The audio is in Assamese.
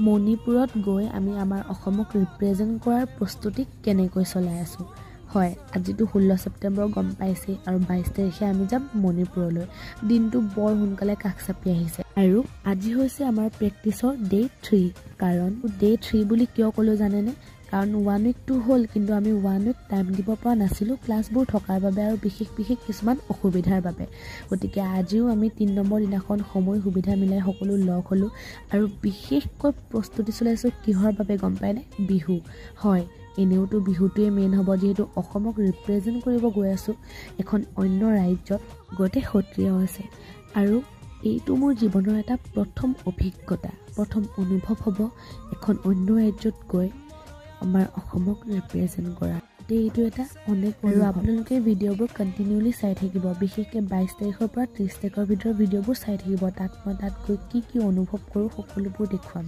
মণিপুৰত গৈ আমি আমাৰ অসমক ৰিপ্ৰেজেণ্ট কৰাৰ প্ৰস্তুতি কেনেকৈ চলাই আছোঁ। হয়, আজিতো 16 ছেপ্টেম্বৰ গম পাইছে আৰু 22 তাৰিখে আমি যাম মণিপুৰলৈ। দিনটো বৰ সোনকালে কাষ চাপি আহিছে আৰু আজি হৈছে আমাৰ প্ৰেক্টিছৰ ডে 3। কাৰণ ডে 3 বুলি কিয় ক'লো জানেনে? কাৰণ 1 উইকটো হ'ল, কিন্তু আমি 1 উইক টাইম দিব পৰা নাছিলোঁ ক্লাছবোৰ থকাৰ বাবে আৰু বিশেষ কিছুমান অসুবিধাৰ বাবে। গতিকে আজিও আমি 3 নম্বৰ দিনাখন সময় সুবিধা মিলাই সকলো লগ হ'লোঁ আৰু বিশেষকৈ প্ৰস্তুতি চলাইছোঁ কিহৰ বাবে গম পায়নে? বিহু। হয়, এনেওতো বিহুটোৱে মেইন হ'ব, যিহেতু অসমক ৰিপ্ৰেজেণ্ট কৰিব গৈ আছোঁ এখন অন্য ৰাজ্যত। গোটেই সত্ৰীয়া আছে আৰু এইটো মোৰ জীৱনৰ এটা প্ৰথম অভিজ্ঞতা, প্ৰথম অনুভৱ হ'ব এখন অন্য ৰাজ্যত গৈ আমাৰ অসমক ৰিপ্ৰেজেণ্ট কৰা। এইটো এটা অনেক আৰু আপোনালোকে ভিডিঅ'বোৰ কণ্টিনিউলি চাই থাকিব, বিশেষকৈ 22 তাৰিখৰ পৰা 30 তাৰিখৰ ভিতৰত ভিডিঅ'বোৰ চাই থাকিব। তাত মই তাত গৈ কি অনুভৱ কৰোঁ সকলোবোৰ দেখুৱাম।